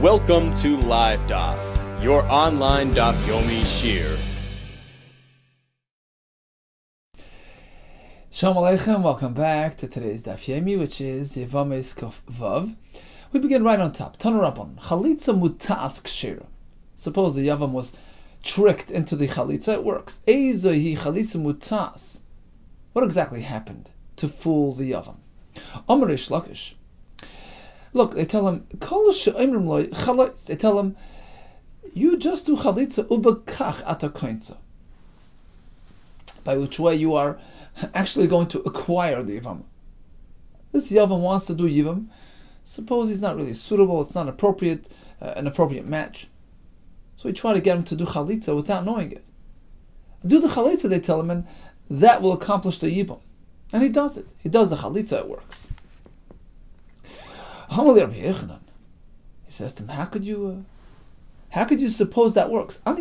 Welcome to Live Daf, your online Daf Yomi Shir. Shalom Aleichem, welcome back to today's Daf Yomi, which is Yevamos Kuf Vav. We begin right on top. Tanu Rabban, Chalitza mutas kshira. Suppose the Yavam was tricked into the Chalitza, it works. Eizohi Chalitza mutas. What exactly happened to fool the Yavam? Amarish Lakish. Look, they tell him, they tell him, you just do chalitza ubekach atakoinza. By which way you are actually going to acquire the Yavam. This Yavam wants to do Yavam. Suppose he's not really suitable, it's not appropriate, an appropriate match. So we try to get him to do chalitza without knowing it. Do the chalitza, they tell him, and that will accomplish the Yavam. And he does it. He does the chalitza, it works. He says to him, how could you suppose that works? I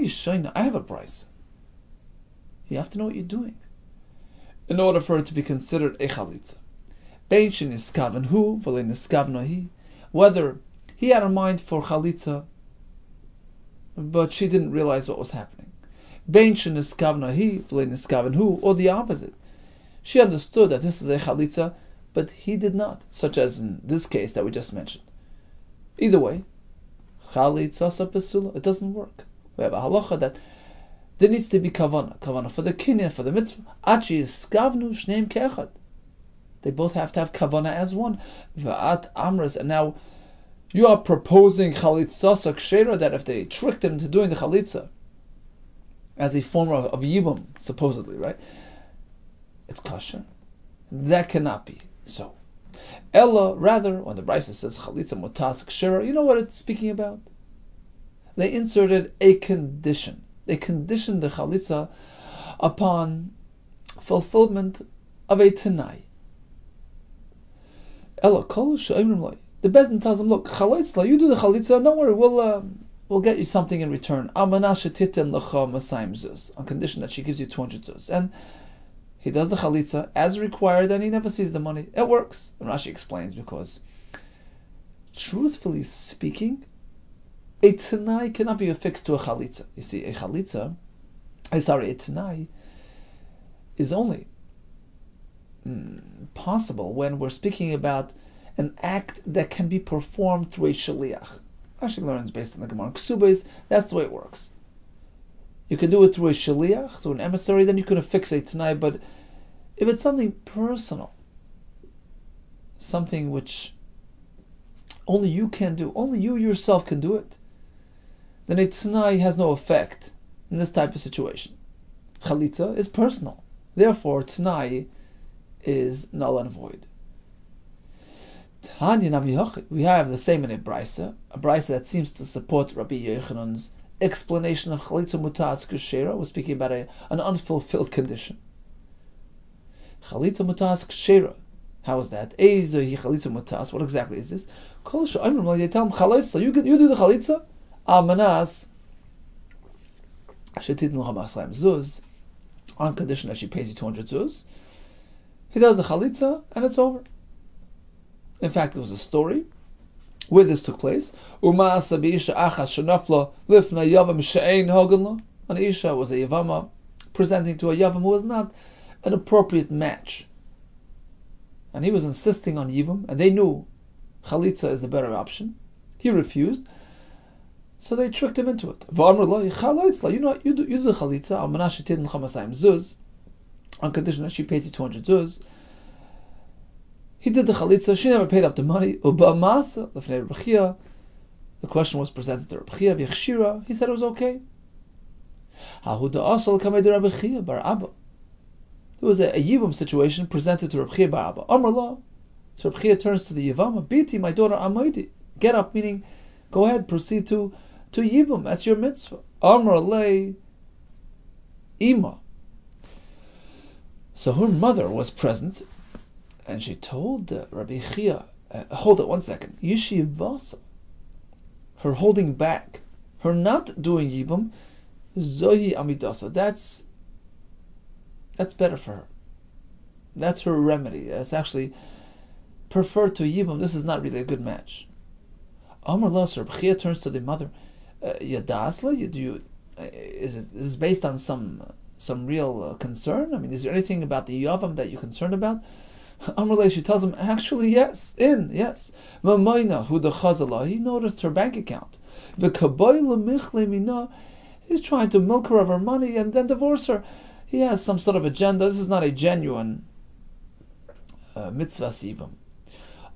have a price. You have to know what you're doing in order for it to be considered a chalitza. Whether he had a mind for chalitza, but she didn't realize what was happening. Or the opposite. She understood that this is a chalitza, but he did not, such as in this case that we just mentioned. Either way, chalitza pesula, it doesn't work. We have a halacha that there needs to be kavana for the kinyan, for the mitzvah. Achi skavnu shneim ke'echad. They both have to have kavana as one. Va'at amras, and now you are proposing chalitza kshera, that if they tricked him into doing the chalitza as a form of yibum, supposedly, right? It's kosher. That cannot be so. Ella, rather, when the Brisa says chalitza mutas kshera, you know what it's speaking about? They inserted a condition. They conditioned the chalitza upon fulfillment of a tenai. Ella kol she'omrim lo. The Bezdin tells him, look, chalitza, you do the chalitza, don't worry, we'll get you something in return. Amana shetiten lecha masayim zuz, on condition that she gives you 200 zuz. And he does the chalitza as required, and he never sees the money. It works. And Rashi explains, because, truthfully speaking, a tenai cannot be affixed to a chalitza. You see, a tenai is only possible when we're speaking about an act that can be performed through a shaliach. Rashi learns based on the Gemara Ksubas, that's the way it works. You can do it through a shaliach, through an emissary, then you can affix a tenai. But if it's something personal, something which only you can do, only you yourself can do it, then a tenai has no effect in this type of situation. Chalitza is personal. Therefore, tenai is null and void. We have the same in a brisa that seems to support Rabbi Yochanan's explanation of chalitza mutas kshera. We're speaking about an unfulfilled condition. Chalitza mutas kshera. How is that? Eizohi chalitza mutas. What exactly is this? Kol she'omrim, they tell him chalitza. You do the chalitza. Amanas shetidin l'cha masayim zuz, on condition that she pays you 200 zuz. He does the chalitza and it's over. In fact, there was a story where this took place. An Isha was a Yevama presenting to a Yavam who was not an appropriate match. And he was insisting on Yivam, and they knew Chalitza is the better option. He refused, so they tricked him into it. You do the Chalitza, on condition that she pays you 200 zuz. He did the chalitza. She never paid up the money. The question was presented to Rabbi Yehuda. He said it was okay. There was a yibum situation presented to Rabbi Bar Abba. So Rabbi turns to the Yevama. Biti, my daughter, Amaydi. Get up, meaning go ahead, proceed to yibum. That's your mitzvah. Amar lei ima. So her mother was present. And she told Rabbi Chia, hold it 1 second, Yeshivasa, her holding back, her not doing Yibum, Zohi Amidasa, that's better for her. That's her remedy. That's actually preferred to Yibum. This is not really a good match. Amar Las, Rabbi Chia turns to the mother. Yadasla, is this based on some real concern? I mean, is there anything about the Yavam that you're concerned about? Amar, she tells him, actually, yes. Mamayna, who the Chazala, he noticed her bank account. The Kabayla Michle Mina, he's trying to milk her of her money and then divorce her. He has some sort of agenda. This is not a genuine mitzvah sibum.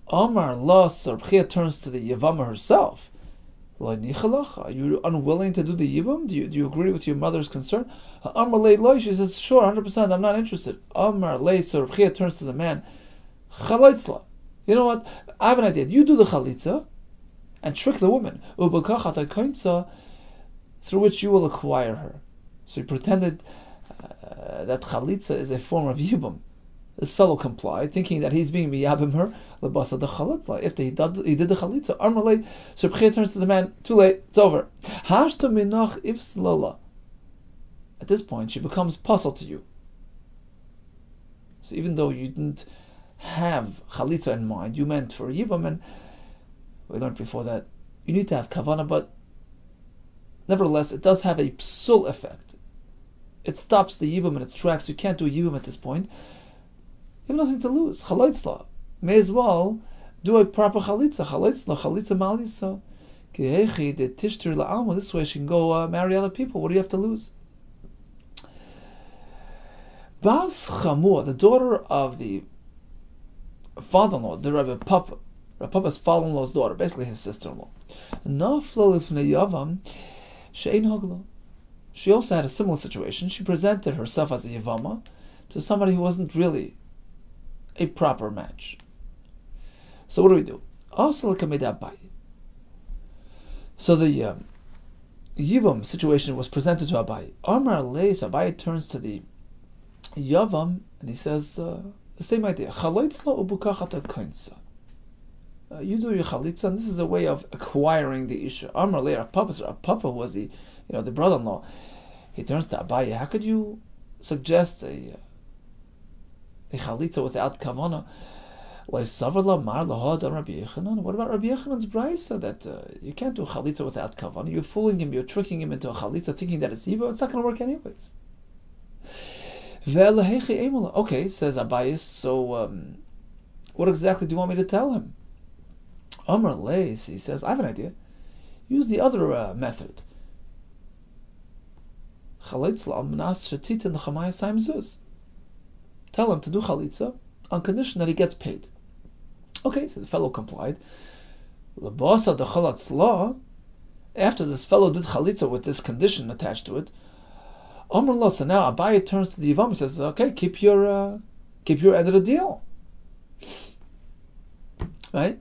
Amar La, Rabbi Chia turns to the Yevama herself. Are you unwilling to do the Yibam? Do you agree with your mother's concern? Amar Lei Loi, she says, sure, 100%, I'm not interested. Amar Lei, so Rabbi Chia turns to the man. Chalitzla. You know what? I have an idea. You do the chalitza and trick the woman. Through which you will acquire her. So he pretended that chalitza is a form of Yibam. This fellow complied, thinking that he's being miyabim her. Labasa the chalitza. After he did the chalitza, Amrlei. So Rabbi Chia turns to the man. Too late. It's over. Hashta minach ivslala. At this point, she becomes puzzled to you. So even though you didn't have chalitza in mind, you meant for yibam, and we learned before that you need to have kavana, but nevertheless, it does have a psul effect. It stops the yibam in its tracks. You can't do yibam at this point. You have nothing to lose. Chalitzla. May as well do a proper chalitza. Chalitza malisa. Kihechi de tishtir la'alma. This way she can go marry other people. What do you have to lose? Bas Chamua, the daughter of the father-in-law, the Rabbi Papa. Rabbi Papa's father-in-law's daughter, basically his sister-in-law. Nafla lifnei Yavam she'ein hagla. She also had a similar situation. She presented herself as a Yevama to somebody who wasn't really a proper match. So what do? So the Yivam situation was presented to Abai. Amar Lei, so Abai turns to the Yavam and he says the same idea. You do your chalitza, and this is a way of acquiring the isha. Amar Lei, Papa was the the brother-in-law. He turns to Abai. How could you suggest a chalitza without kavana? What about Rabbi Yechanan's brayso that you can't do chalitza without kavana? You're fooling him, you're tricking him into a chalitza, thinking that it's yibo. It's not going to work anyways. Okay, says Abayis. So, what exactly do you want me to tell him? Amar Leis, he says, I have an idea. Use the other method. Tell him to do chalitza on condition that he gets paid. Okay, so the fellow complied. After this fellow did chalitza with this condition attached to it, so now Abaye turns to the Yivam and says, okay, keep your end of the deal. Right?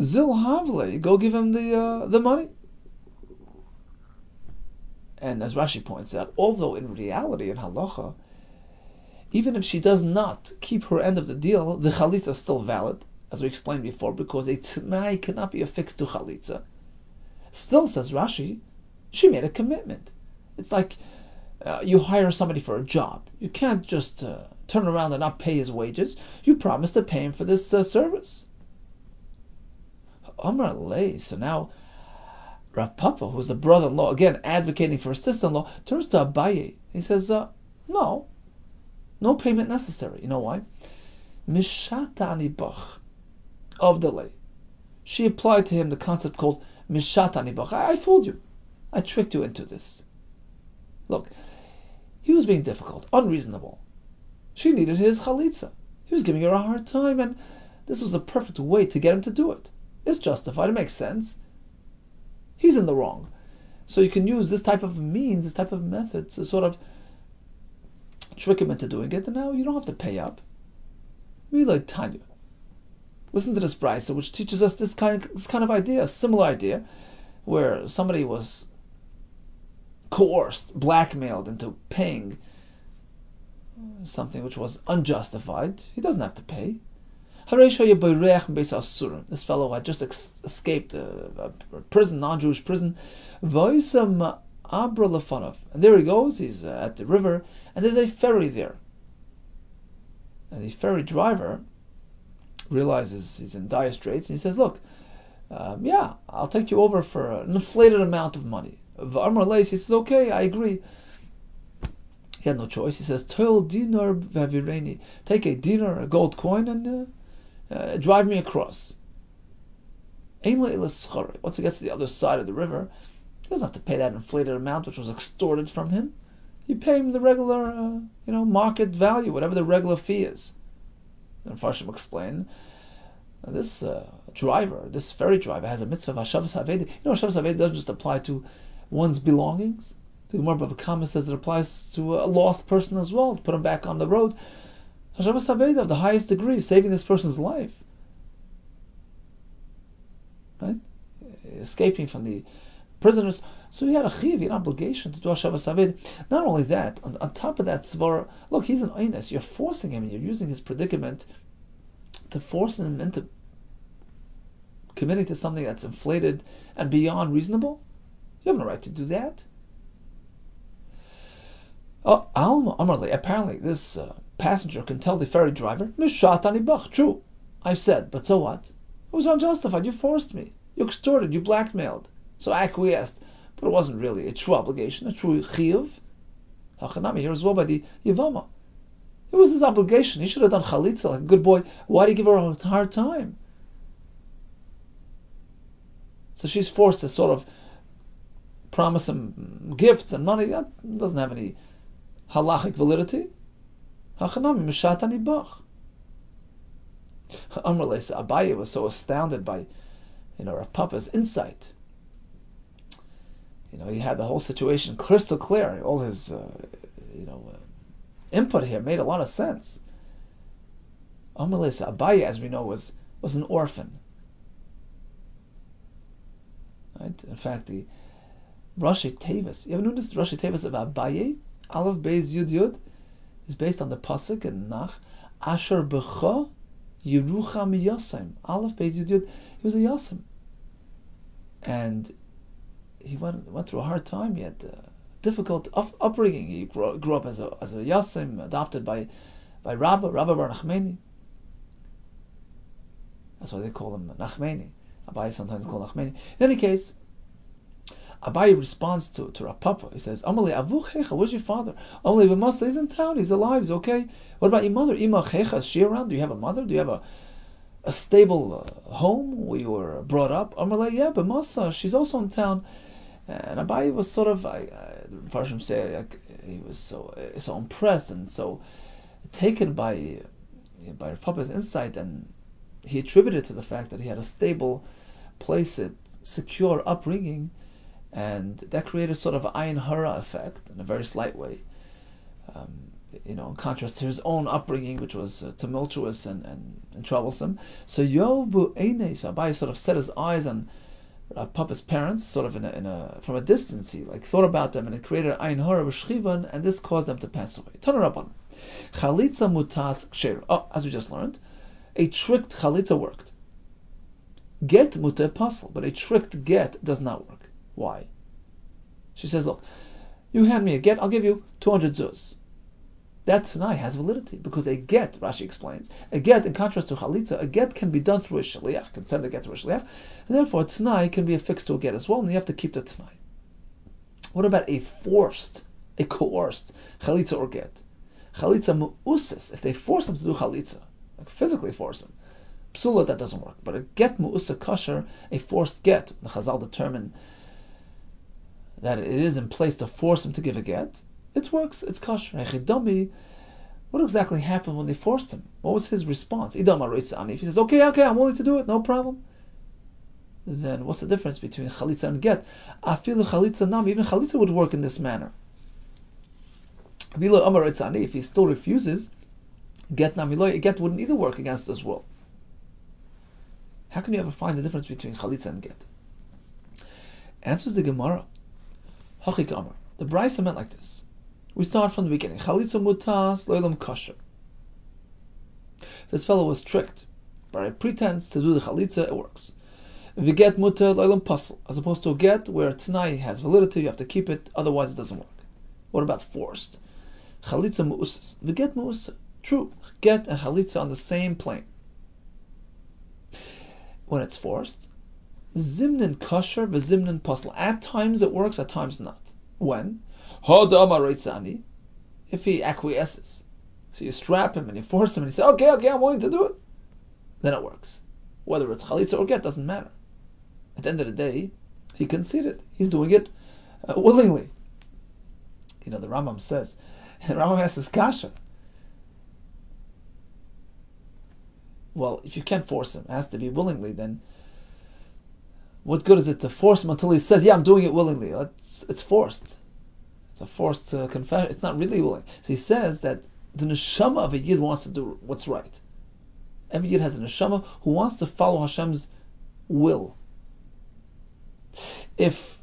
Zil Havle, go give him the money. And as Rashi points out, although in reality, in halacha, even if she does not keep her end of the deal, the chalitza is still valid, as we explained before, because a t'nai cannot be affixed to chalitza. Still, says Rashi, she made a commitment. It's like you hire somebody for a job. You can't just turn around and not pay his wages. You promise to pay him for this service. Amar Lei, so now Rav Papa, who's the brother-in-law, again advocating for his sister-in-law, turns to Abaye. He says, no payment necessary. You know why? Mishatani bach of delay. She applied to him the concept called mishatani bach. I fooled you. I tricked you into this. Look, he was being difficult, unreasonable. She needed his chalitza. He was giving her a hard time, and this was a perfect way to get him to do it. It's justified. It makes sense. He's in the wrong. So you can use this type of means, this type of method to sort of trick him into doing it, and now you don't have to pay up. Milay Tanya. Listen to this brisa, which teaches us this kind of idea, a similar idea, where somebody was coerced, blackmailed into paying something which was unjustified. He doesn't have to pay. This fellow had just escaped a prison, non-Jewish prison. And there he goes, he's at the river, and there's a ferry there. And the ferry driver realizes he's in dire straits, and he says, look, Yeah, I'll take you over for an inflated amount of money. V'amar leis, he says, okay, I agree. He had no choice. He says, Toil dinar v'avireni. Take a dinar, a gold coin, and drive me across. Once he gets to the other side of the river, he doesn't have to pay that inflated amount which was extorted from him. You pay him the regular, market value, whatever the regular fee is. And Farshim explain, this driver, this ferry driver, has a mitzvah of Hashavas Haveda. Hashavas Haveda doesn't just apply to one's belongings. The Gemara Bava Kama says it applies to a lost person as well, to put him back on the road. Hashavas Haveda of the highest degree, saving this person's life. Right? Escaping from the prisoners. So he had a chiv, an obligation to do Hashavas Haveda. Not only that, on top of that, Svara, look, he's an Einis. You're forcing him, and you're using his predicament to force him into committing to something that's inflated and beyond reasonable. You have no right to do that. Oh, Alma Amarli, apparently this passenger can tell the ferry driver, Mishatani Bach, true, I've said, but so what? It was unjustified, you forced me, you extorted, you blackmailed. So I acquiesced, but it wasn't really a true obligation, a true chiyuv. Hachanami here as well by the Yevamos. It was his obligation. He should have done chalitza like a good boy. Why did he give her a hard time? So she's forced to sort of promise him gifts and money. That doesn't have any halachic validity. Hachanami mishatani bach. Abaye was so astounded by, Rav Papa's insight. He had the whole situation crystal clear. All his, input here made a lot of sense. Abaye, as we know, was an orphan. Right? In fact, the Rashi Tevis, you ever noticed the Rashi Tevis of Abaye? Aleph Beis Yud Yud is based on the pasuk in Nach. Asher B'cha Yerucham Yosem. Aleph Beis Yud Yud. He was a Yosem, and he went through a hard time. He had difficult upbringing. He grew up as a Yosem, adopted by Rabbi Bar Nachmani. That's why they call him Nachmani. Abaye sometimes called Nachmani. In any case, Abaye responds to Rav Papa. He says, Amali avuch hecha, where's your father? Amali b'masa, he's in town, he's alive, he's okay. What about your mother? Ima hecha, is she around? Do you have a mother? Do you have a stable home where you were brought up? Amali, yeah, b'masa, she's also in town. And Abaye was sort of, Farshim say, he was so impressed and so taken by Rav Papa's insight, and he attributed to the fact that he had a stable place, a secure upbringing, and that created sort of ayin hara effect in a very slight way. In contrast to his own upbringing, which was tumultuous and troublesome. So Yovu Eine, so Abaye sort of set his eyes on Papa's parents, sort of from a distance. He thought about them, and it created ayin hara v'shchivan, and this caused them to pass away. Turn it up on chalitza mutas ksher. Oh, as we just learned, a tricked chalitza worked. Get muta apostle, but a tricked get does not work. Why? She says, look, you hand me a get, I'll give you 200 zuz. That tanai has validity, because a get, Rashi explains, a get, in contrast to chalitza, a get can be done through a shaliach, can send a get to a shaliach, and therefore a tanai can be affixed to a get as well, and you have to keep the tanai. What about a coerced chalitza or get? Chalitza mu'usis, if they force him to do chalitza, like physically force him, psula, that doesn't work. But a get mu'usa kosher, a forced get, the Chazal determine that it is in place to force him to give a get, it works, it's kosher. What exactly happened when they forced him? What was his response? If he says, okay, I'm willing to do it, no problem. Then what's the difference between chalitza and get? Afilu chalitza nam, even chalitza would work in this manner. If he still refuses, get wouldn't either work against his will. How can you ever find the difference between chalitza and get? Answers the Gemara. Hachik Amar. The Brisa meant like this. We start from the beginning. Chalitza mutas loilam kosher. This fellow was tricked by a pretense to do the chalitza. It works. If get muta loilam pasel, as opposed to a get where tanai has validity, you have to keep it, otherwise it doesn't work. What about forced? Chalitza mu'usas. The get mu'usa. True. Get and chalitza on the same plane. When it's forced, Zimnin kosher v'zimnin pasal. At times it works, at times not. When? Hodama reitzani. If he acquiesces. So you strap him and you force him and you say, okay, I'm willing to do it. Then it works. Whether it's chalitza or get doesn't matter. At the end of the day, he conceded. He's doing it willingly. The Rambam says, the Rambam asks his kasha. Well, if you can't force him, it has to be willingly, then what good is it to force him until he says, yeah, I'm doing it willingly? It's forced. It's a forced confession. It's not really willing. So he says that the neshama of a yid wants to do what's right. Every yid has a neshama who wants to follow Hashem's will. If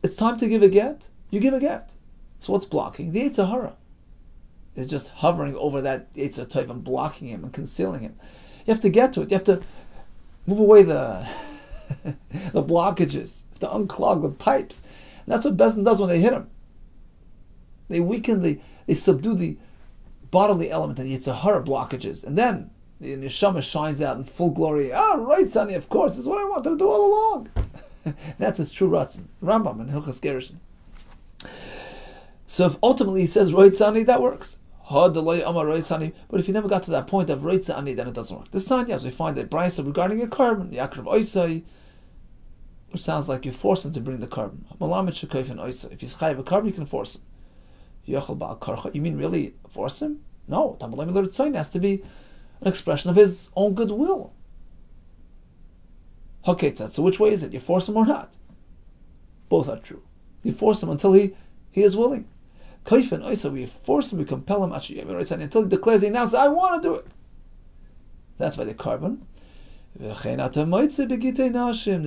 it's time to give a get, you give a get. So what's blocking? The Yetzer Hara is just hovering over that Yetzer Tov and blocking him and concealing him. You have to get to it. You have to move away the the blockages. You have to unclog the pipes. And that's what Bezdin does when they hit him. They weaken they subdue the bodily element and the Yetzer Hara blockages. And then the neshama shines out in full glory. Right, Sonny, of course. This is what I wanted to do all along. That's his true ratzon. Rambam and Hilchas Gerushin. So if ultimately he says right Sonny, that works. But if you never got to that point of right Sonny, then it doesn't work. This sign, yes, we find a brisa regarding a carbon, the Yakrav Oisai, which sounds like you force him to bring the carbon. If he's chayiv a carbon, you can force him. You mean really force him? No. It has to be an expression of his own goodwill. Okay, so which way is it? You force him or not? Both are true. You force him until he is willing. We force him, we compel him until he declares, he announces, I want to do it. That's by the carbon. The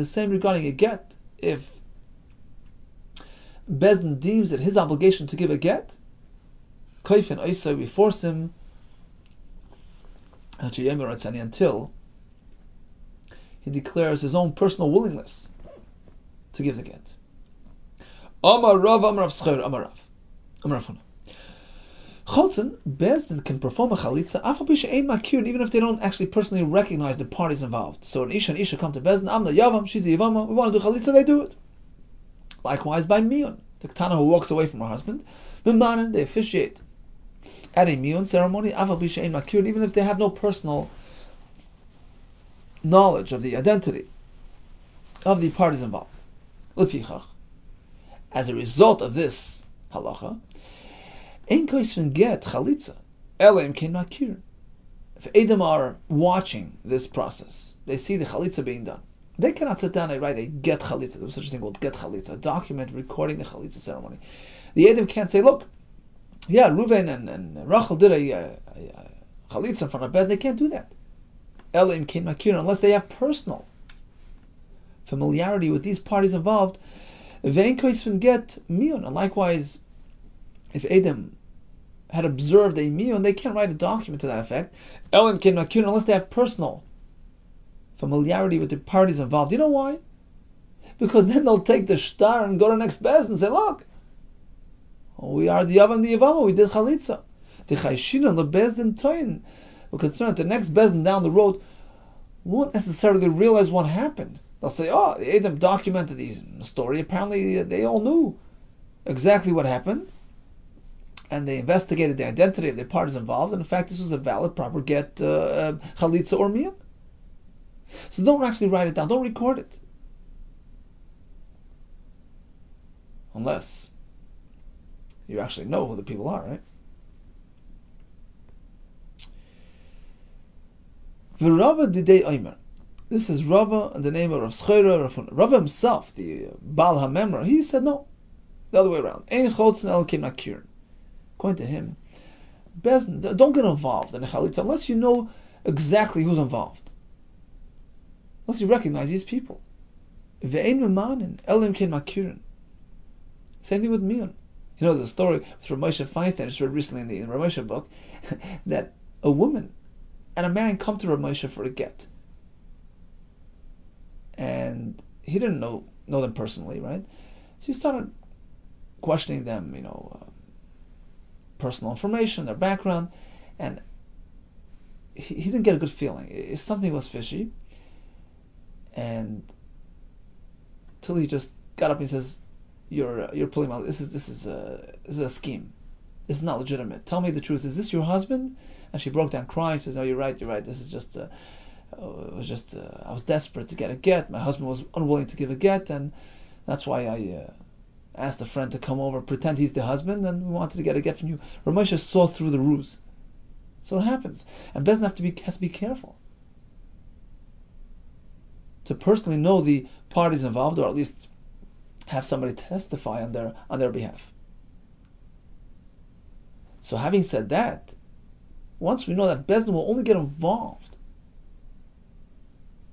same regarding a get. If Bezdin deems it his obligation to give a get, we force him until he declares his own personal willingness to give the get. Amar Rav, Amar Rav Scher, Amar Rav. Amar Rav Huna. Chotzen, Bezdin can perform a chalitza even if they don't actually personally recognize the parties involved. So an Isha come to Bezdin, I'm the Yavam, she's the Yevama, we want to do chalitza, they do it. Likewise by Miyun, the Ketana who walks away from her husband, B'manan, they officiate at a Miyun ceremony, even if they have no personal knowledge of the identity of the parties involved. As a result of this halacha, ein koisven get chalitza elim kein makir. If Edom are watching this process, they see the chalitza being done. They cannot sit down and write a get chalitza. There was such a thing called get chalitza, a document recording the chalitza ceremony. The Edom can't say, look, yeah, Reuven and Rachel did a chalitza in front of Bez. They can't do that. Elim kein makir, unless they have personal familiarity with these parties involved. Vein koisven get miyun. And likewise, if Edom had observed a miyun, they can't write a document to that effect. Elim kein makir, unless they have personal familiarity with the parties involved. You know why? Because then they'll take the shtar and go to the next bez and say, look, we are the Yavam, the Yevama, we did chalitza. The chayshin and the bezdin toyin. We're concerned that the next bezdin down the road won't necessarily realize what happened. They'll say, oh, the Edom documented the story. Apparently they all knew exactly what happened. And they investigated the identity of the parties involved. And in fact, this was a valid, proper get chalitza or miyun. So don't actually write it down. Don't record it. Unless you actually know who the people are, right? V'Rava didei Omer. This is Rava in the name of Rav Scher, Rav Huna. Rava himself, the Baal HaMemra, he said no. The other way around. Ein chotzen el kein makir. According to him, Bezdin, don't get involved in a chalitza unless you know exactly who's involved. Unless you recognize these people. Ve'ein memanin elim kein makirin. Same thing with miyun. You know the story with Rav Moshe Feinstein, I just read recently in the Rav Moshe book, that a woman and a man come to Rav Moshe for a get. And he didn't know them personally, right? So he started questioning them, personal information, their background, and he didn't get a good feeling. Something was fishy. And till he just got up and he says, "You're pulling my. This is a scheme. This is not legitimate. Tell me the truth. Is this your husband?" And she broke down crying. She says, "Oh, you're right. This is just. It was just. I was desperate to get a get. My husband was unwilling to give a get, and that's why I asked a friend to come over, pretend he's the husband, and we wanted to get a get from you." Ramesha saw through the ruse. So it happens, and Bezdin has to be careful to personally know the parties involved, or at least have somebody testify on their behalf. So having said that, once we know that Bezdin will only get involved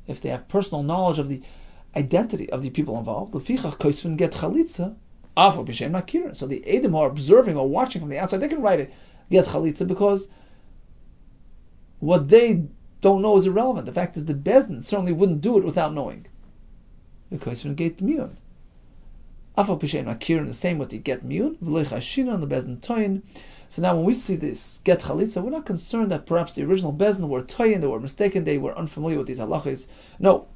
if they have personal knowledge of the identity of the people involved, lefichach koisvin get chalitza, afal b'shem makirin. So the Edom who are observing or watching from the outside, they can write it get chalitza because what they don't know is irrelevant. The fact is the Bezdin certainly wouldn't do it without knowing. Because you get miyun. Afal b'shem makirin, the same with the get miyun, v'loich hashina on the Bezdin toyin. So now when we see this get chalitza, we're not concerned that perhaps the original Bezdin were toyin, they were mistaken, they were unfamiliar with these halachas. No.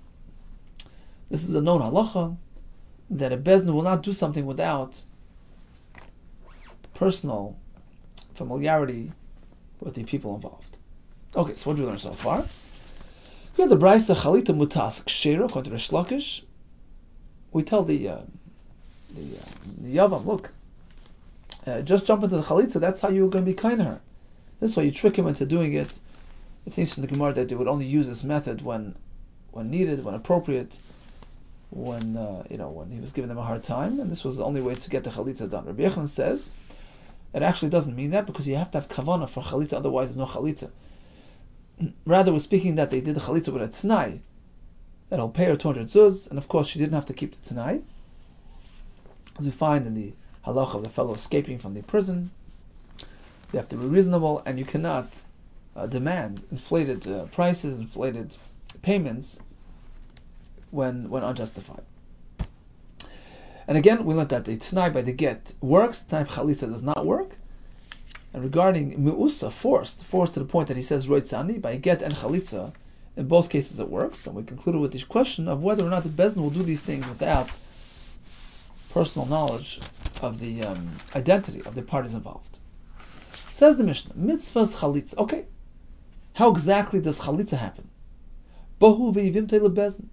This is a known halacha that a Bezdin will not do something without personal familiarity with the people involved. Okay, so what did we learn so far? We had the Braisa Chalita Mutas Kshera, according to Rish Lakish. We tell the Yavam, look, just jump into the Chalitza, that's how you're going to be kind to her. This is why you trick him into doing it. It seems from the Gemara that they would only use this method when needed, when appropriate, when he was giving them a hard time, and this was the only way to get the Chalitza done. Rabbi Yehuda says, it actually doesn't mean that, because you have to have kavanah for Chalitza, otherwise there's no Chalitza. Rather, we're speaking that they did the Chalitza with a T'nai, that he'll pay her 200 zuz, and of course she didn't have to keep the T'nai. As we find in the halacha of the fellow escaping from the prison, you have to be reasonable, and you cannot demand inflated prices, inflated payments when unjustified. And again, we learned that the T'nai by the get works, the T'nai of Chalitza does not work. And regarding Me'usa, forced to the point that he says Roitzani, by get and Chalitza, in both cases it works. And we concluded with this question of whether or not the Bezdin will do these things without personal knowledge of the identity of the parties involved. Says the Mishnah, Mitzvah's Chalitza. Okay, how exactly does Chalitza happen? Bohu ve'yivim te'le Bezdin.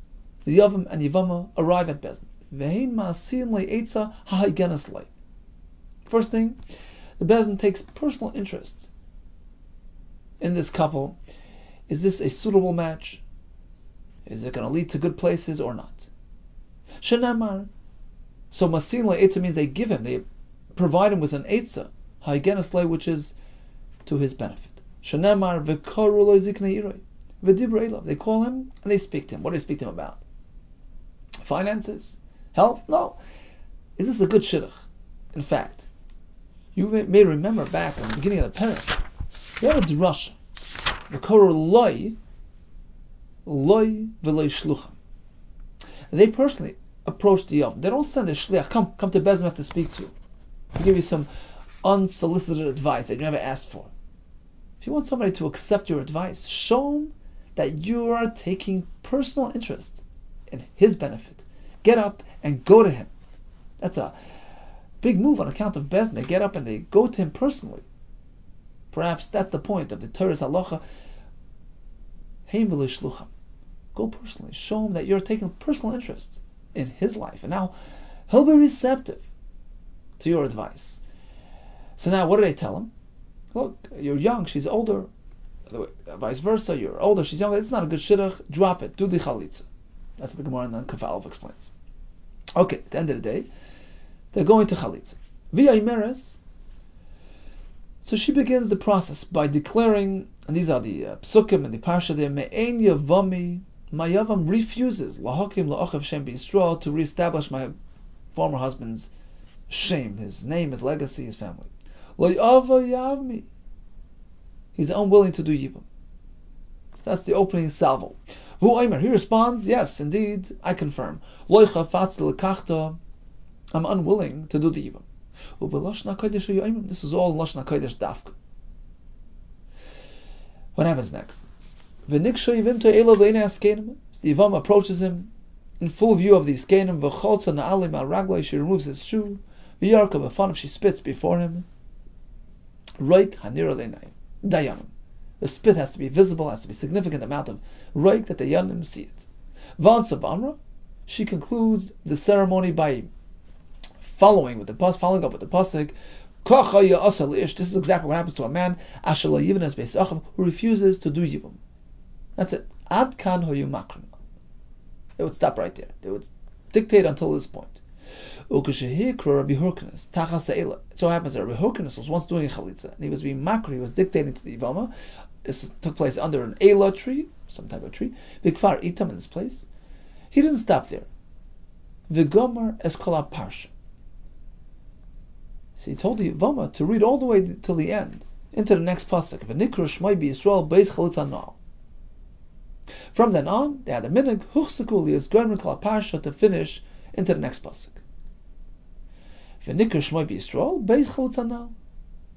The Yavam and Yevama arrive at Bezdin. Ve'hein ma'asin le'etza ha'haigenas lei. First thing, the Bezdin takes personal interest in this couple. Is this a suitable match? Is it going to lead to good places or not? Shenamar. So masin le'etza means they give him, they provide him with an etza, ha'haigenas lei, which is to his benefit. Shenamar v'karu lo ziknei iroi. V'dibra elav. They call him and they speak to him. What do they speak to him about? Finances? Health? No. Is this a good shidduch? In fact, you may remember back at the beginning of the parak, we have a drasha. V'koru loi v'loi shluchim. They personally approach the Yavam. They don't send a shliach, come to Bezdin, we have to speak to you. To give you some unsolicited advice that you never asked for. If you want somebody to accept your advice, show them that you are taking personal interest in his benefit. Get up and go to him. That's a big move on account of Bezdin. They get up and they go to him personally. Perhaps that's the point of the Torah's halacha. Heim v'lo shlucham. Go personally. Show him that you're taking personal interest in his life. And now he'll be receptive to your advice. So now what do they tell him? Look, you're young, she's older. Vice versa, you're older, she's younger. It's not a good shidduch. Drop it. Do the chalitza. That's what the Gemara and Kafalov explains. Okay, at the end of the day, they're going to chalitza. Via Imeres. So she begins the process by declaring, and these are the psukim and the parsha there, Me'en Yevami, my Yavam refuses lahakim la'achav shem b'Yisrael, to reestablish my former husband's shame, his name, his legacy, his family. Lo'yava yavmi. He's unwilling to do yibum. That's the opening salvo. He responds, yes, indeed, I confirm. I'm unwilling to do the yibum. This is all Lashon HaKodesh dafka. What happens next? The Yivam approaches him in full view of the Iskenim, v'chotza na'alim al raglai, she removes his shoe, v'yarka b'fanav, she spits before him. Roik hanira le'nayim, dayanim. The spit has to be visible, has to be significant amount of roik that the yanim see it. V'ansav amra, she concludes the ceremony by following up with the pasuk. This is exactly what happens to a man who refuses to do yibum. That's it. Ad kan hoyu makrin. They would stop right there. They would dictate until this point. So happens that Rabbi Hurkanus was once doing a chalitza, and he was being makri, he was dictating to the Yevama. This took place under an Eila tree, some type of tree. Bikfar itam, in this place. He didn't stop there. V'gomer eskola parsha. So he told the Yevama to read all the way till the end, into the next pasuk. V'nikra shmai bi Yisrael beis chalitza na'al. From then on, they had a minig huchsakuli as gomer kala parsha to finish into the next pasuk. V'nikra shmai bi Yisrael beis chalitza na'al.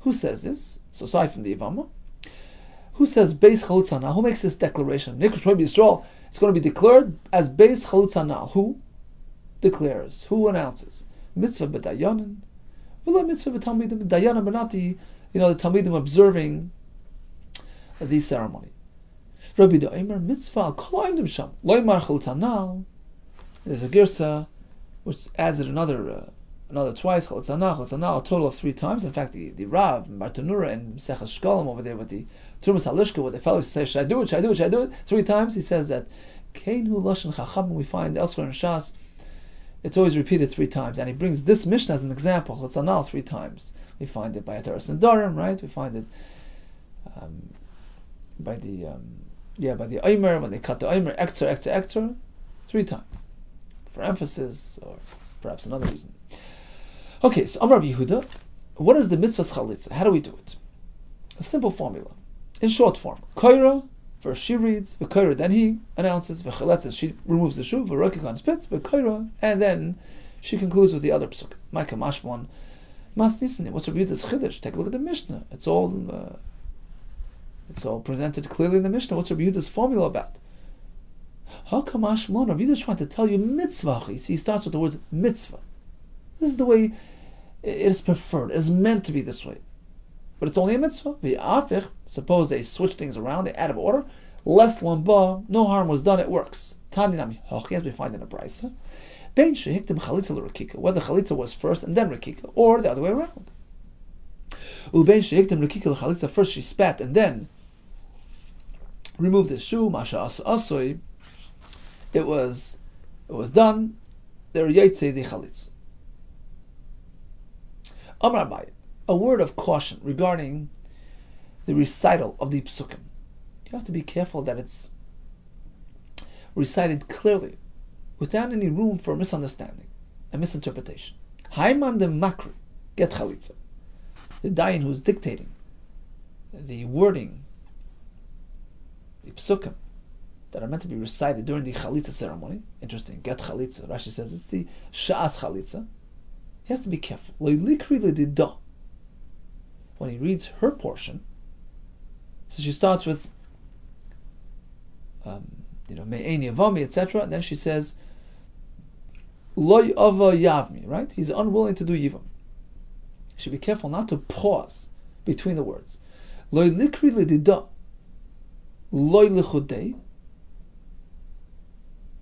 Who says this? So aside from the Yevama, who says beis chalitza na'al? Who makes this declaration? Nikra shmai bi Yisrael. It's going to be declared as beis chalitza na'al. Who declares? Who announces? Mitzvah b'dayanin. Well, mitzvah b'talmidim dayanim, but not the talmidim observing the ceremony. Rabbi Yehuda mitzvah al kol ha'imdim sham loymar chalitza na'al. There's a girsa which adds it another twice, chalitza na'al, a total of 3 times. In fact, the Rav Bartanura and Seches Shkolim over there with the Trumas Halishka, where the fellows say, should I do it? 3 times. He says that Kein hu lashon chacham, we find elsewhere in Shas, it's always repeated 3 times, and he brings this Mishnah as an example. Chalitza na'al 3 times. We find it by Ataras and Darim, right? We find it by the Omer, when they cut the Omer, Ekter, 3 times. For emphasis, or perhaps another reason. Okay, so Amar Rabbi Yehuda, what is the mitzvah's chalitza? How do we do it? A simple formula. In short form. Koira, first she reads, v'koira, then he announces, v'chaletzes, she removes the shoe, v'rokikon spits, v'koira, and then she concludes with the other psuk. Maika mashmon, mas nisni. What's Rabbi Yehuda's chiddush? Take a look at the Mishnah. It's all presented clearly in the Mishnah. What's Rabbi Yehuda's formula about? Hakamash mon. Rabbi Yehuda is trying to tell you mitzvah. You see, he starts with the words mitzvah. This is the way it is preferred. It is meant to be this way. But it's only a mitzvah. Suppose they switch things around, they're out of order. Lest one ba, no harm was done, it works. Tani nami hochi, as we find in the Brisa. Bein shehiktim chalitza l'rakika, whether chalitza was first and then rakika, or the other way around. Ubein shehiktim rakika l'chalitza, first she spat and then removed the shoe. Masha asoi, it was done. There yaitse the chalitza. Amar Abaye, a word of caution regarding the recital of the psukim. You have to be careful that it's recited clearly, without any room for misunderstanding and misinterpretation. Haiman de makri, get chalitza. The dayan who is dictating the wording, the psukim, that are meant to be recited during the chalitza ceremony. Interesting, get chalitza. Rashi says it's the sha'as chalitza. He has to be careful. When he reads her portion, so she starts with me'en yavami, etc. And then she says, Loy ava yavmi, right? He's unwilling to do yivam. She should be careful not to pause between the words. Loy likri lidida, loy lichudei.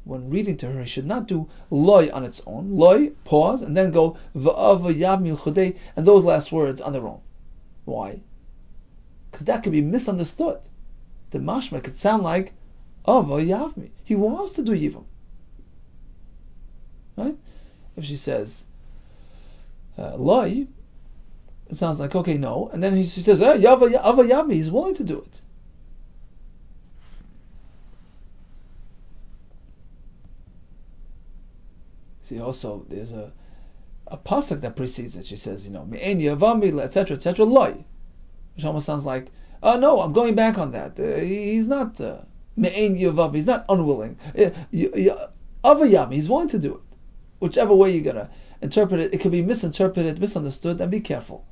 When reading to her, he should not do loy on its own. Loy, pause, and then go v'ava yavmi l'chudei, and those last words on their own. Why? Because that could be misunderstood. The mashma could sound like ava yavmi. He wants to do yivam. Right? If she says loy, it sounds like, okay, no. And then she says, ava yavmi, he's willing to do it. See, also, there's a pasuk that precedes it. She says, me'en yavami, etc., etc., loy. Which almost sounds like, oh, no, I'm going back on that. He's not me'en yavami, he's not unwilling. Avayami, he's willing to do it. Whichever way you're going to interpret it, it could be misinterpreted, misunderstood, and be careful.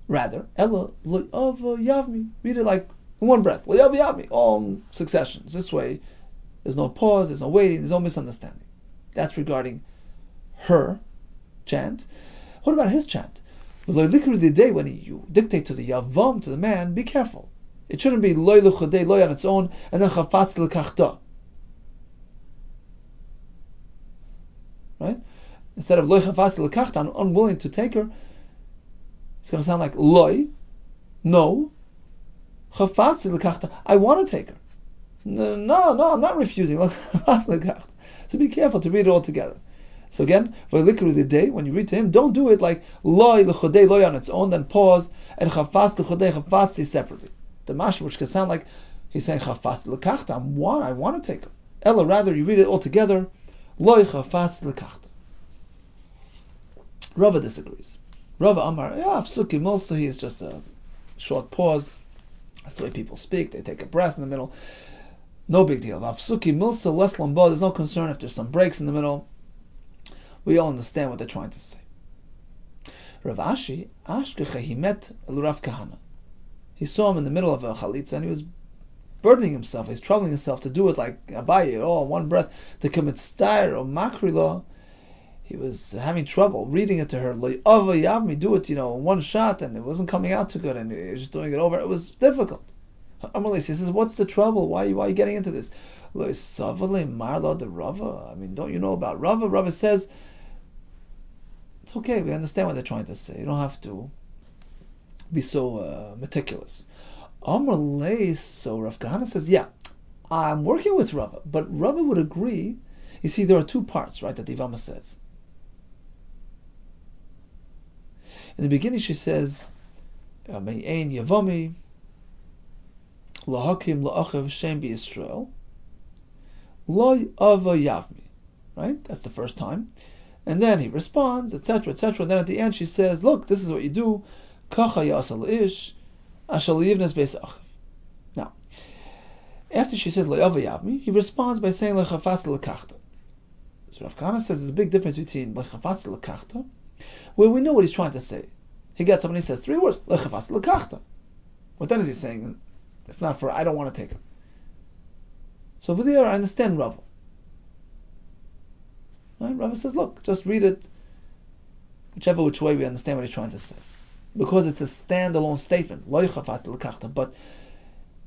Rather, ella lo avayami, read it like in one breath, lo avayami, all in successions. This way, There's no pause, there's no waiting, there's no misunderstanding. That's regarding her chant. What about his chant? The day when you dictate to the Yavam, to the man, be careful. It shouldn't be loy luchadei, loy on its own, and then chafatz l'kachta. Right? Instead of loy chafatz l'kachta, I'm unwilling to take her, it's going to sound like loy, no, chafatz l'kachta, I want to take her. No, I'm not refusing. So be careful to read it all together. So again, the day when you read to him, don't do it like loy l'chodei loy on its own, then pause, and chafas l'chodei chafas separately. The mashma, which can sound like he's saying chafas l'kachta, I want to take her. Ella, rather you read it all together, loy chafas l'kachta. Rava disagrees. Rava Amar, Afsuki Milsa, he is just a short pause. That's the way people speak. They take a breath in the middle. No big deal. Afsuki Milsa, less lamba. There's no concern if there's some breaks in the middle. We all understand what they're trying to say. Rav Ashi, Ashkecha, he met Rav Kahana. He saw him in the middle of a chalitza and he was burdening himself. He's troubling himself to do it like Abaye, one breath, to commit star or makrila. He was having trouble reading it to her. Do it, one shot, and it wasn't coming out too good, and he was just doing it over. It was difficult. He says, "What's the trouble? Why are you getting into this?" I mean, don't you know about Rava? Rava says, it's okay. We understand what they're trying to say. You don't have to be so meticulous. So Rav Kahana says, yeah, I'm working with Rava, but Rava would agree. You see, there are two parts, right, that Yevamos says. In the beginning, she says, "Me'ein Yevami lahakim la'achav shem b'Yisrael loy ava yavmi." Right, that's the first time, and then he responds, etc., etc. And then at the end, she says, "Look, this is what you do. Kacha yasal ish ashal yivnes beis achav." Now, after she says loy ava yavmi, he responds by saying lechafas lekachta. So Rav Kahana says there's a big difference between lechafas lekachta, where we know what he's trying to say. He gets up and he says 3 words, lechafas lekachta. What then is he saying? If not for I don't want to take her. So over there I understand Rava. Right? Rava says, look, just read it whichever which way we understand what he's trying to say. Because it's a standalone statement. Lechafas lekachta. But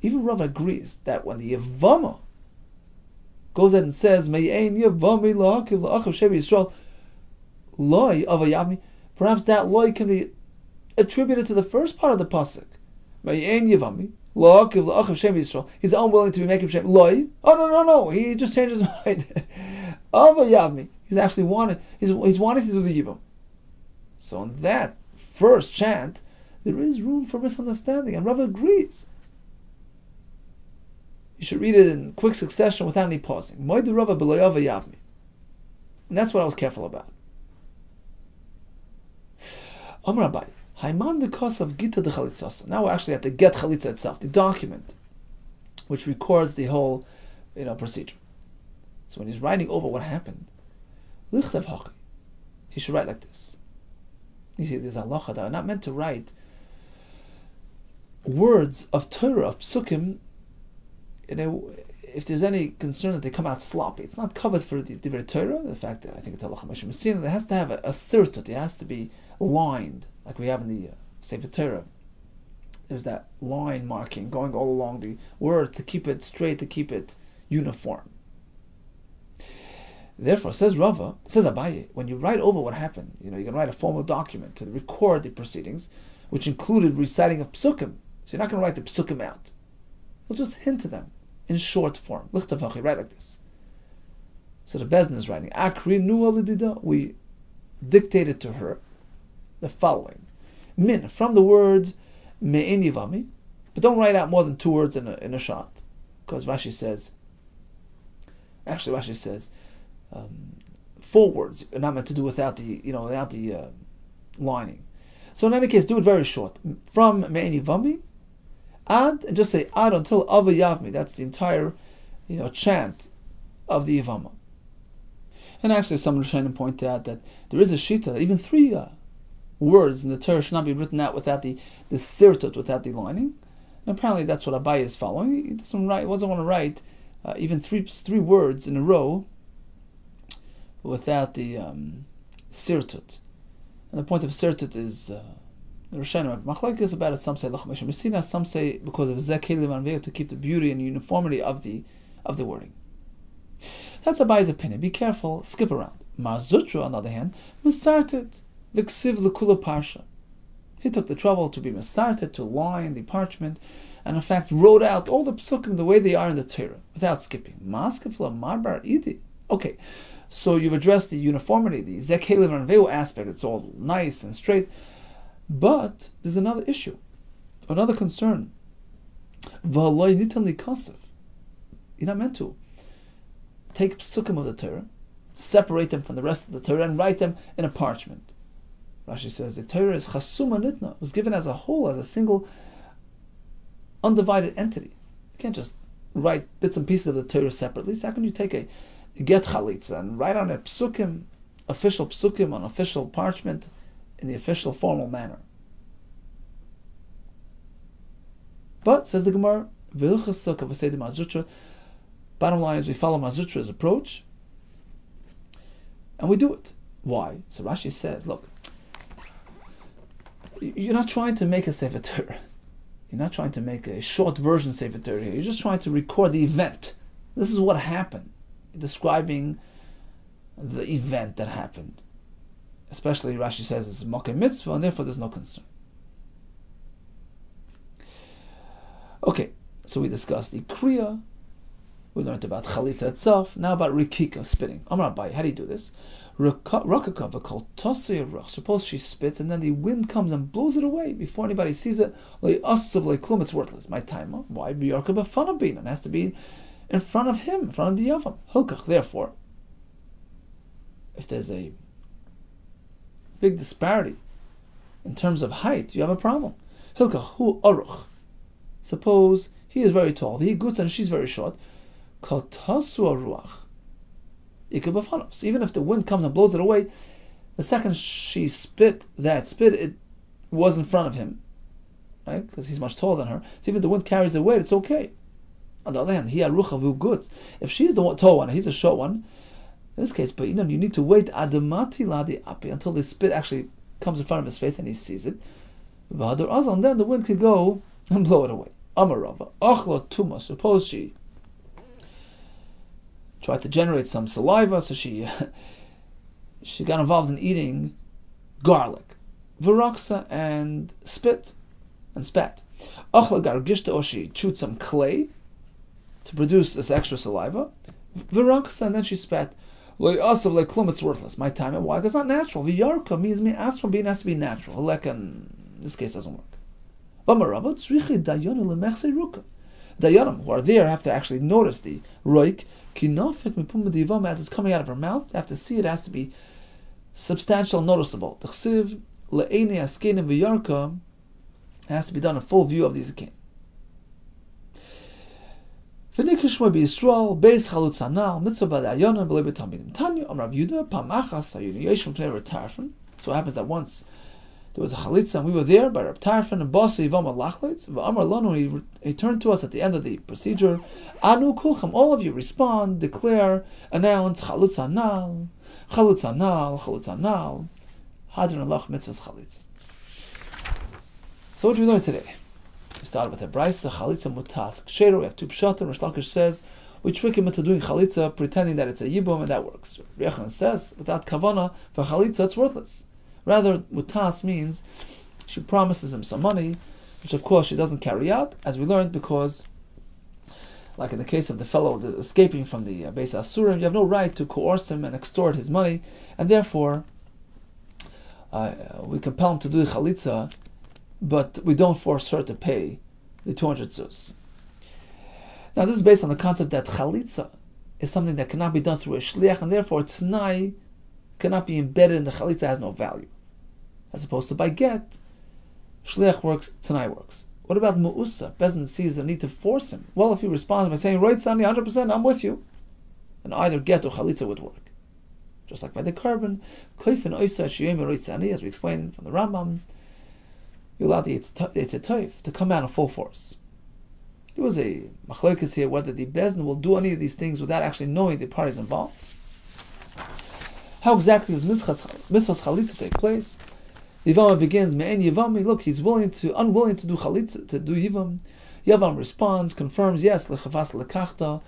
even Rava agrees that when the Yevama goes ahead and says, Me'ein Yevami lahakim la'achav shem b'Yisrael loy avayavmi, perhaps that loy can be attributed to the first part of the pasuk. Me'ein Yevami lahakim la'achav shem b'Yisrael. He's unwilling to be making shem loy. Oh no! He just changed his mind. Avayavmi. He's actually wanting. He's wanting to do the Yivam. So in that first chant, there is room for misunderstanding, and Rava agrees. You should read it in quick succession without any pausing. Moidu Rava b'lo avayavmi. And that's what I was careful about. Amar Abai, Haiman the cause of Gita de Chalitzasa. Now we're actually at the Get Chalitza itself, the document, which records the whole, procedure. So when he's writing over what happened, Lichtav Haki, he should write like this. You see, there's halacha that are not meant to write words of Torah, of psukim. If there's any concern that they come out sloppy, it's not covered for the Divrei Torah. In fact, I think it's halacha Moshe Messina. It has to have a sirtut. It has to be lined, like we have in the Sefer Torah. There's that line marking going all along the word to keep it straight, to keep it uniform. Therefore, says Abaye, when you write over what happened, you can write a formal document to record the proceedings, which included reciting of psukim. So you're not going to write the psukim out. You'll just hint to them in short form. Lichtav Hachi, write like this. So the Bezdin is writing, Akri nu alidida, we dictated to her the following. Min, from the word me'en yivami, but don't write out more than 2 words in a shot. Because Rashi says, 4 words are not meant to do without the lining. So in any case, do it very short. From me'en yivami, and just say ad until avayavmi. That's the entire, chant of the Yevama. And actually, some Rishonim point out that there is a shita that even 3 words in the Torah should not be written out without the sirtut, without the lining. And apparently, that's what Abai is following. He doesn't want to write even three words in a row without the sirtut. And the point of sirtut is the Rishonim Machlokes is about it. Some say Lachmesha Messina, some say because of Zeh Kelim Anveil, to keep the beauty and uniformity of the wording. That's Abai's opinion. Be careful, skip around. Mar Zutra, on the other hand, Mesartet V'ksiv L'kula Parsha. He took the trouble to be Mesartet, to line the parchment, and in fact wrote out all the psukim the way they are in the Torah, without skipping. Maskefla Marbar Idi. Okay, so you've addressed the uniformity, the Zeh Kelim Anveil aspect. It's all nice and straight. But there's another issue, another concern. You're not meant to take psukim of the Torah, separate them from the rest of the Torah, and write them in a parchment. Rashi says the Torah is chasuma nitna. It was given as a whole, as a single, undivided entity. You can't just write bits and pieces of the Torah separately. So how can you take a get chalitza and write on a psukim, official psukim on official parchment, in the official formal manner? But, says the Gemara, bottom line is we follow Mazutra's approach, and we do it. Why? So Rashi says, look, you're not trying to make a Sefer Torah. You're not trying to make a short version Sefer Torah. You're just trying to record the event. This is what happened. You're describing the event that happened. Especially Rashi says it's Mokkeh Mitzvah, and therefore there's no concern. Okay, so we discussed the Kriya, we learned about Chalitza itself, now about Rikika, spitting. Amar Abai, how do you do this? Suppose she spits and then the wind comes and blows it away before anybody sees it. It's worthless. My timer. Why? It has to be in front of him, in front of the Yavam. Therefore, if there's a big disparity in terms of height, you have a problem. Hilkach hu aruch. Suppose he is very tall, he gutz and she's very short. Katasu aruach. So even if the wind comes and blows it away, the second she spit, it was in front of him, right? Because he's much taller than her. So even if the wind carries it away, it's okay. On the other hand, he arucha vu gutz. If she's the tall one and he's a short one, in this case, but you need to wait adamati ladi api until the spit actually comes in front of his face and he sees it. And then the wind could go and blow it away. Amarava achla tuma. Suppose she tried to generate some saliva, so she got involved in eating garlic, viraksa, and spit and spat. Achla gargishta, or she chewed some clay to produce this extra saliva, viraksa, and then she spat. It's worthless. My time. Why? Because it's not natural. V'yarka means me ask from being has to be natural. Like in this case doesn't work. Dayanim who are there have to actually notice the roik. As it's coming out of her mouth, they have to see it. Has to be substantial, noticeable. The chsiv le'ene askenim v'yarka has to be done in full view of these akenim. V'nikishma b'Yisrael beis chalutz anal mitzvah b'dayanim b'lei b'tambinim tanya Rabbi Yehuda pamachas hayinu yeshim fnei Rabbi Tarfon. So it happens that once there was a chalitza and we were there by Rabbi Tarfon and Basa Yevamos lachleitz v'amar lanu. He turned to us at the end of the procedure. Anu kulchem, all of you respond, declare, announce chalutz anal, chalutz anal, chalutz anal, hadron alach mitzvahs chalitza. So what did we learn today? We started with a braysa, chalitza mutas ksheru. We have two pshatim. Rish Lakish says we trick him into doing chalitza, pretending that it's a yibum, and that works. Rabbi Yehuda says without kavana for chalitza, it's worthless. Rather, mutas means she promises him some money, which of course she doesn't carry out, as we learned, because, like in the case of the fellow escaping from the Beis Asurim, you have no right to coerce him and extort his money, and therefore we compel him to do the chalitza, but we don't force her to pay the 200 zuz. Now this is based on the concept that chalitza is something that cannot be done through a shliach, and therefore t'nai cannot be embedded in the chalitza, has no value. As opposed to by get, shliach works, t'nai works. What about mu'usa? Bezin sees the need to force him. Well, if he responds by saying, right, Sani, 100%, I'm with you, then either get or chalitza would work. Just like by the carbon, koifin oisa shiyem right, Sani, as we explained from the Rambam, you allow the Yitzhak to come out in full force. There was a machlokes here whether the bezdin will do any of these things without actually knowing the parties involved. How exactly does mitzvah's chalitza take place? The Yevamo begins, Me'en Yevami, look, he's unwilling to do chalitza, to do Yevam. Yevam responds, confirms, yes, lechavas lekachta.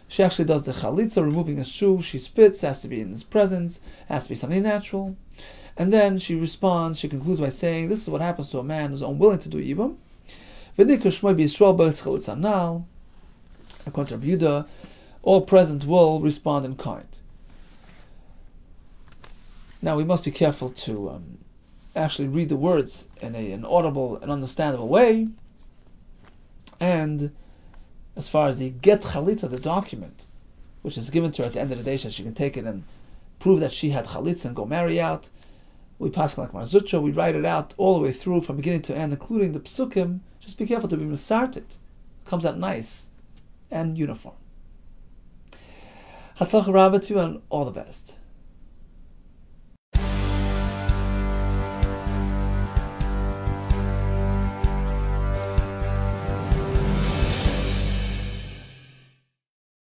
She actually does the chalitza, removing his shoe. She spits, has to be in his presence, has to be something natural. And then she responds, she concludes by saying, this is what happens to a man who's unwilling to do Yevam. According to Rabbi Yehuda, all present will respond in kind. Now we must be careful to actually read the words in an audible and understandable way. And as far as the get chalitza, the document, which is given to her at the end of the day, so she can take it and prove that she had chalitza and go marry out, we pass like Marzutra, we write it out all the way through from beginning to end, including the psukim. Just be careful to be misartit. It comes out nice and uniform. Hatzlacha Rabba to you and all the best.